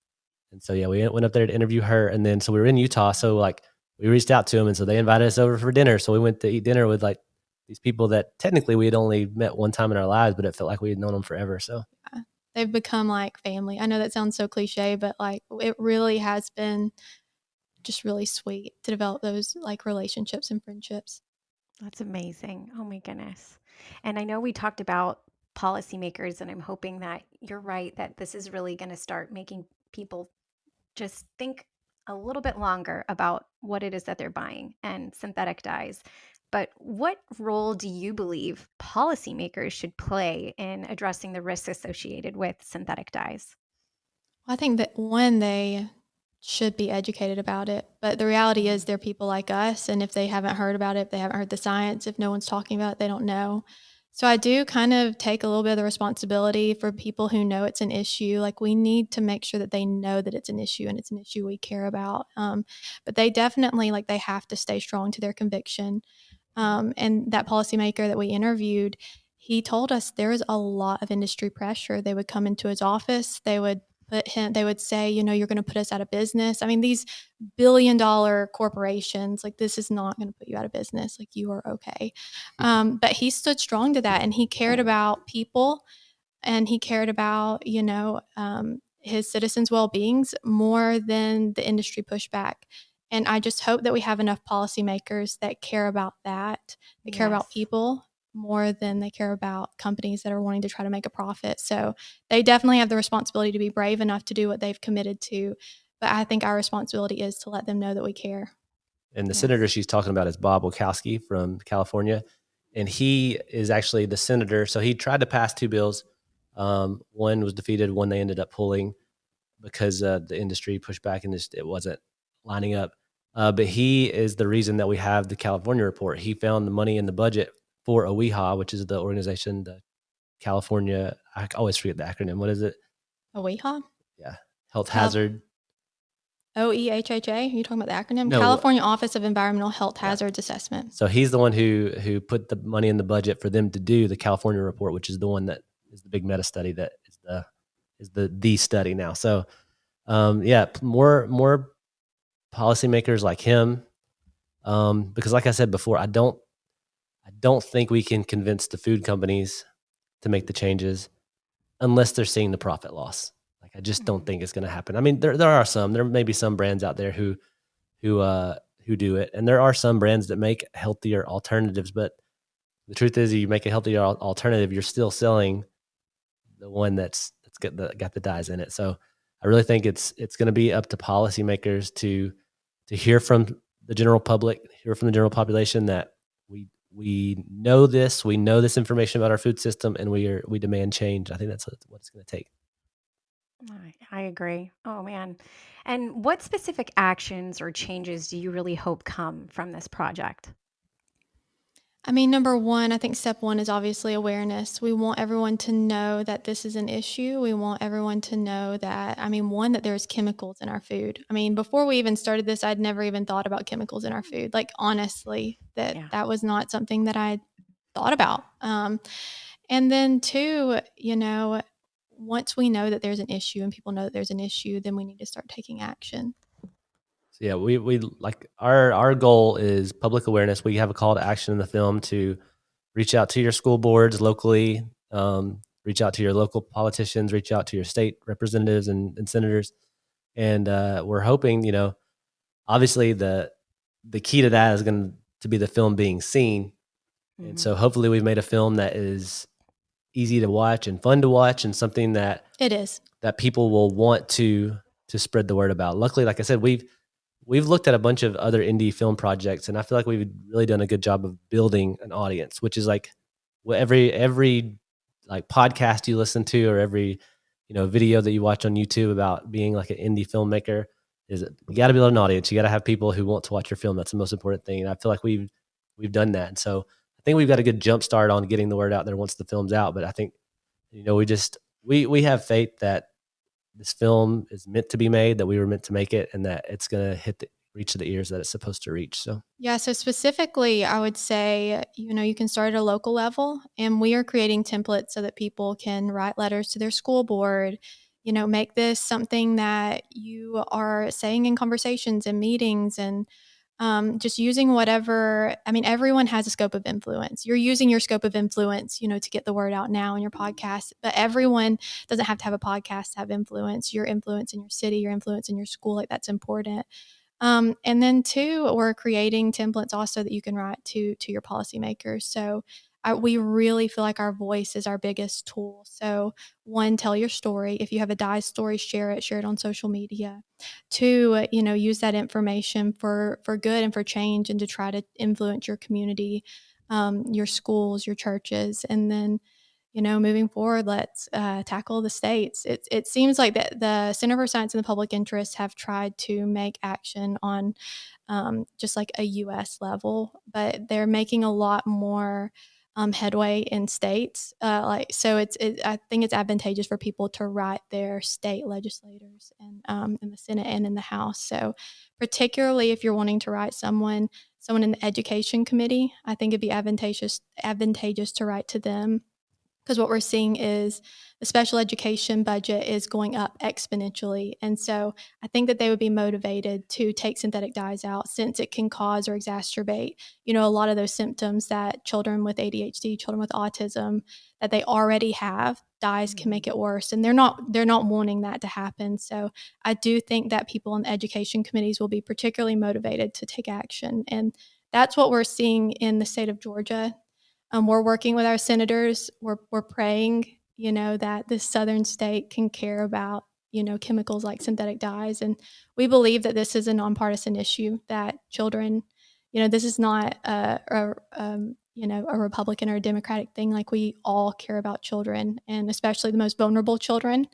Speaker 2: And so, yeah, we went up there to interview her. And then, so we were in Utah. So like we reached out to them. And so they invited us over for dinner. So we went to eat dinner with like these people that technically we had only met one time in our lives, but it felt like we had known them forever. So
Speaker 3: yeah, they've become like family. I know that sounds so cliche, but like it really has been just really sweet to develop those like relationships and friendships.
Speaker 1: That's amazing. Oh my goodness. And I know we talked about policymakers, and I'm hoping that you're right that this is really going to start making people just think a little bit longer about what it is that they're buying and synthetic dyes. But what role do you believe policymakers should play in addressing the risks associated with synthetic dyes?
Speaker 3: I think that one, they should be educated about it. But the reality is they're people like us. And if they haven't heard about it, if they haven't heard the science, if no one's talking about it, they don't know. So I do kind of take a little bit of the responsibility for people who know it's an issue. Like we need to make sure that they know that it's an issue and it's an issue we care about. But they definitely like they have to stay strong to their conviction. And that policymaker that we interviewed, he told us there was a lot of industry pressure. They would come into his office, they would say, you're going to put us out of business. I mean, these billion-dollar corporations, like this is not going to put you out of business. Like you are okay. But he stood strong to that, and he cared about people, and he cared about, his citizens' well-beings more than the industry pushback. And I just hope that we have enough policymakers that care about that. They care about people more than they care about companies that are wanting to try to make a profit. So they definitely have the responsibility to be brave enough to do what they've committed to. But I think our responsibility is to let them know that we care.
Speaker 2: And the senator she's talking about is Bob Wachowski from California. And he is actually the senator. So he tried to pass two bills. One was defeated, one they ended up pulling because the industry pushed back and it wasn't lining up. But he is the reason that we have the California report. He found the money in the budget for OEHA, which is the organization, the California, I always forget the acronym. What is it?
Speaker 3: OEHA?
Speaker 2: Yeah. Health Hazard.
Speaker 3: OEHHA? Are you talking about the acronym?
Speaker 2: No.
Speaker 3: California Office of Environmental Health Hazards Assessment.
Speaker 2: So he's the one who put the money in the budget for them to do the California report, which is the one that is the big meta study that is the study now. So more policymakers like him, because like I said before, I don't think we can convince the food companies to make the changes unless they're seeing the profit loss. Like I just don't think it's going to happen. I mean, there may be some brands out there who do it, and there are some brands that make healthier alternatives. But the truth is, you make a healthier alternative, you're still selling the one that's got the dyes in it. So I really think it's going to be up to policymakers to hear from the general public, hear from the general population that we know this information about our food system, and we demand change. I think that's what it's going to take.
Speaker 1: I agree. Oh man. And what specific actions or changes do you really hope come from this project?
Speaker 3: I mean, number one, I think step one is obviously awareness. We want everyone to know that this is an issue. We want everyone to know that, one, that there's chemicals in our food. I mean, before we even started this, I'd never even thought about chemicals in our food. Like, honestly, that was not something that I thought about. And then two, once we know that there's an issue and people know that there's an issue, then we need to start taking action.
Speaker 2: So yeah, we like our goal is public awareness. We have a call to action in the film to reach out to your school boards locally, reach out to your local politicians, reach out to your state representatives and senators. And we're hoping, obviously the key to that is going to be the film being seen. Mm-hmm. And so hopefully we've made a film that is easy to watch and fun to watch, and something that
Speaker 3: it is
Speaker 2: that people will want to spread the word about. Luckily, like I said, we've looked at a bunch of other indie film projects, and I feel like we've really done a good job of building an audience, which is like every like podcast you listen to, or every video that you watch on YouTube about being like an indie filmmaker, is you got to build an audience. You got to have people who want to watch your film. That's the most important thing, and I feel like we've done that. And so I think we've got a good jump start on getting the word out there once the film's out. But I think, we have faith that this film is meant to be made, that we were meant to make it, and that it's going to reach the ears that it's supposed to reach. So
Speaker 3: Yeah, so specifically, I would say, you can start at a local level, and we are creating templates so that people can write letters to their school board, make this something that you are saying in conversations and meetings, and just using whatever. I mean, everyone has a scope of influence. You're using your scope of influence, to get the word out now in your podcast, but everyone doesn't have to have a podcast to have influence. Your influence in your city, your influence in your school, like that's important. And then two, we're creating templates also that you can write to your policymakers. So we really feel like our voice is our biggest tool. So one, tell your story. If you have a DIE story, share it on social media. Two, use that information for good and for change, and to try to influence your community, your schools, your churches. And then, moving forward, let's tackle the states. It seems like the Center for Science and the Public Interest have tried to make action on just like a U.S. level, but they're making a lot more headway in states. So I think it's advantageous for people to write their state legislators and in the Senate and in the House. So particularly if you're wanting to write someone in the education committee, I think it'd be advantageous to write to them, because what we're seeing is the special education budget is going up exponentially. And so I think that they would be motivated to take synthetic dyes out, since it can cause or exacerbate, a lot of those symptoms that children with ADHD, children with autism, that they already have. Dyes can make it worse, and they're not wanting that to happen. So I do think that people in education committees will be particularly motivated to take action. And that's what we're seeing in the state of Georgia. We're working with our senators. We're praying, that this southern state can care about, chemicals like synthetic dyes. And we believe that this is a nonpartisan issue, that children, this is not a Republican or a Democratic thing. Like, we all care about children, and especially the most vulnerable children.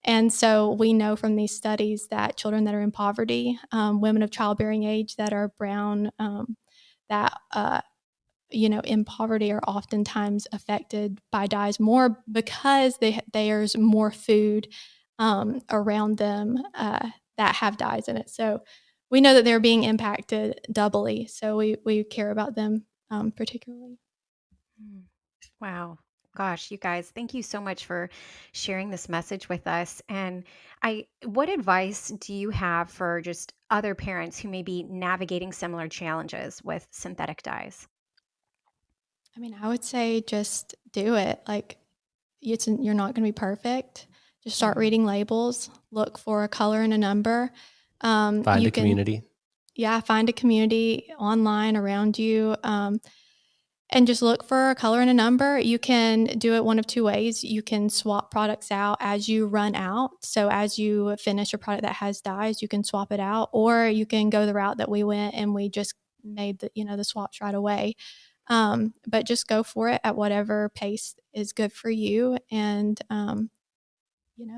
Speaker 3: And so we know from these studies that children that are in poverty, women of childbearing age that are brown, that in poverty, are oftentimes affected by dyes more, because there's more food around them that have dyes in it. So we know that they're being impacted doubly. So we care about them particularly.
Speaker 1: Wow. Gosh, you guys, thank you so much for sharing this message with us. And what advice do you have for just other parents who may be navigating similar challenges with synthetic dyes?
Speaker 3: I mean, I would say just do it. Like, you're not going to be perfect. Just start reading labels, look for a color and a number.
Speaker 2: find
Speaker 3: You
Speaker 2: a community.
Speaker 3: find a community online around you, and just look for a color and a number. You can do it one of two ways. You can swap products out as you run out. So as you finish a product that has dyes, you can swap it out, or you can go the route that we went, and we just made the swaps right away. But just go for it at whatever pace is good for you, and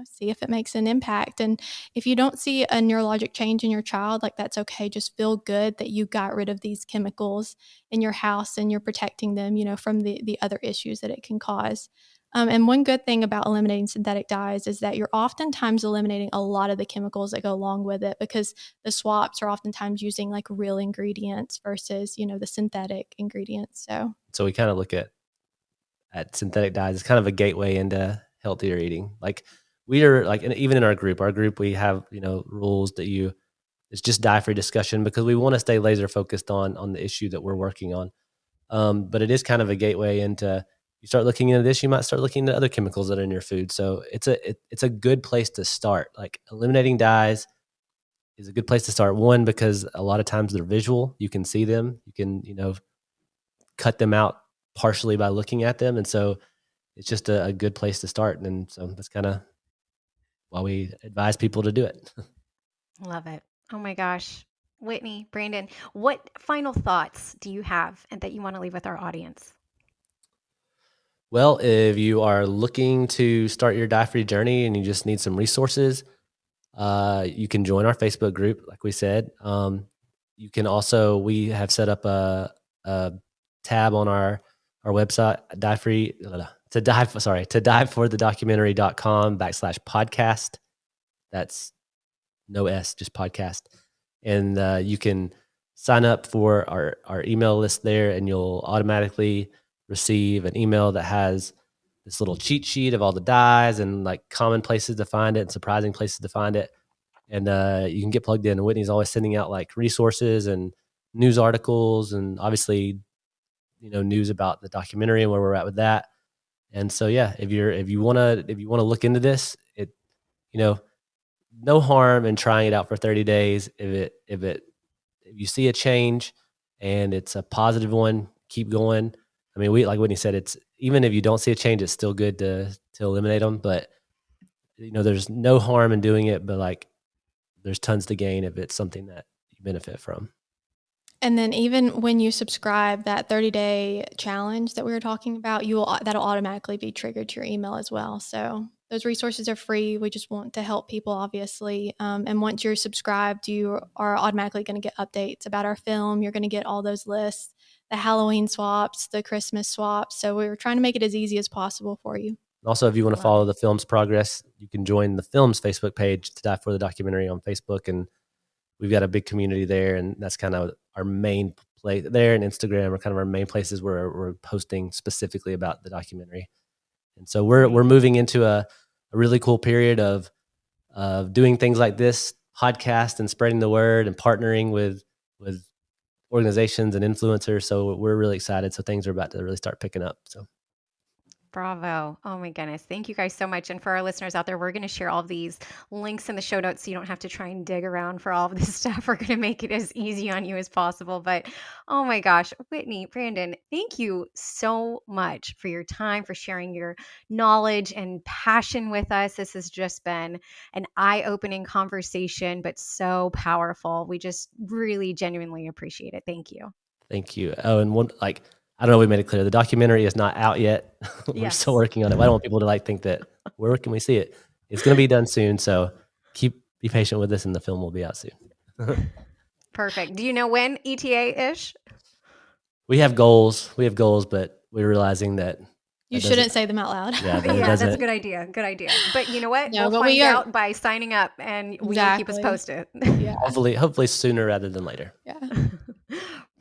Speaker 3: see if it makes an impact. And if you don't see a neurologic change in your child, like, that's okay. Just feel good that you got rid of these chemicals in your house, and you're protecting them, from the other issues that it can cause. And one good thing about eliminating synthetic dyes is that you're oftentimes eliminating a lot of the chemicals that go along with it, because the swaps are oftentimes using like real ingredients versus, the synthetic ingredients.
Speaker 2: So we kind of look at synthetic dyes as kind of a gateway into healthier eating. Like, we are like, and even in our group, we have, rules that it's just dye-free discussion, because we want to stay laser focused on the issue that we're working on. But it is kind of a gateway into, you start looking into this, you might start looking into other chemicals that are in your food. So it's a good place to start. Like, eliminating dyes is a good place to start. One, because a lot of times they're visual. You can see them. You can, cut them out partially by looking at them. And so it's just a good place to start. And so that's kind of why we advise people to do it.
Speaker 1: Love it. Oh my gosh. Whitney, Brandon, what final thoughts do you have and that you want to leave with our audience?
Speaker 2: Well, if you are looking to start your dye-free journey and you just need some resources, you can join our Facebook group, like we said. You can also, we have set up a tab on our our website, to die for the documentary.com/podcast. That's no S, just podcast. And you can sign up for our email list there, and you'll automatically receive an email that has this little cheat sheet of all the dies and like common places to find it and surprising places to find it. And you can get plugged in. And Whitney's always sending out like resources and news articles, and obviously, news about the documentary and where we're at with that. And so, yeah, if you want to look into this, no harm in trying it out for 30 days. If you see a change and it's a positive one, keep going. I mean, like Whitney said, it's even if you don't see a change, it's still good to eliminate them. But there's no harm in doing it. But like, there's tons to gain if it's something that you benefit from.
Speaker 3: And then even when you subscribe, that 30-day challenge that we were talking about, that'll automatically be triggered to your email as well. So those resources are free. We just want to help people, obviously. And once you're subscribed, you are automatically going to get updates about our film. You're going to get all those lists, the Halloween swaps, the Christmas swaps. So we were trying to make it as easy as possible for you.
Speaker 2: Also, if you want to follow the film's progress, you can join the film's Facebook page, To Die For the Documentary, on Facebook. And we've got a big community there, and that's kind of our main place there. And Instagram are kind of our main places where we're posting specifically about the documentary. And so we're moving into a really cool period of doing things like this podcast and spreading the word and partnering with organizations and influencers. So we're really excited. So things are about to really start picking up. So.
Speaker 1: Bravo. Oh my goodness. Thank you guys so much. And for our listeners out there, we're going to share all of these links in the show notes so you don't have to try and dig around for all of this stuff. We're going to make it as easy on you as possible. But oh my gosh, Whitney, Brandon, thank you so much for your time, for sharing your knowledge and passion with us. This has just been an eye-opening conversation, but so powerful. We just really genuinely appreciate it. Thank you.
Speaker 2: Thank you. Oh, and I don't know, we made it clear. The documentary is not out yet. We're still working on it. I don't want people to think that, where can we see it? It's going to be done soon. So be patient with us, and the film will be out soon.
Speaker 1: Perfect. Do you know when, ETA-ish?
Speaker 2: We have goals, but we're realizing that
Speaker 3: you shouldn't say them out loud.
Speaker 1: Yeah, that's a good idea. Good idea. But you know what? We'll find out by signing up, and we can keep us posted.
Speaker 3: Yeah.
Speaker 2: Hopefully sooner rather than later.
Speaker 3: Yeah.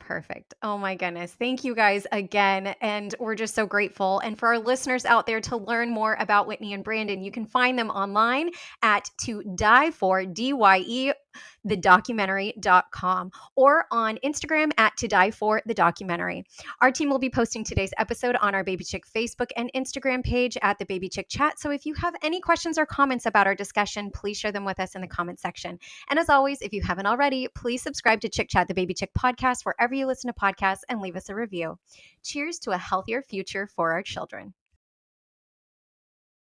Speaker 1: Perfect. Oh my goodness. Thank you guys again. And we're just so grateful. And for our listeners out there, to learn more about Whitney and Brandon, you can find them online at To Die For, DYE, thedocumentary.com, or on Instagram at To Die For the Documentary. Our team will be posting today's episode on our Baby Chick Facebook and Instagram page at the Baby Chick Chat. So if you have any questions or comments about our discussion, please share them with us in the comment section. And as always, if you haven't already, please subscribe to Chick Chat, the Baby Chick podcast, wherever you listen to podcasts, and leave us a review. Cheers to a healthier future for our children.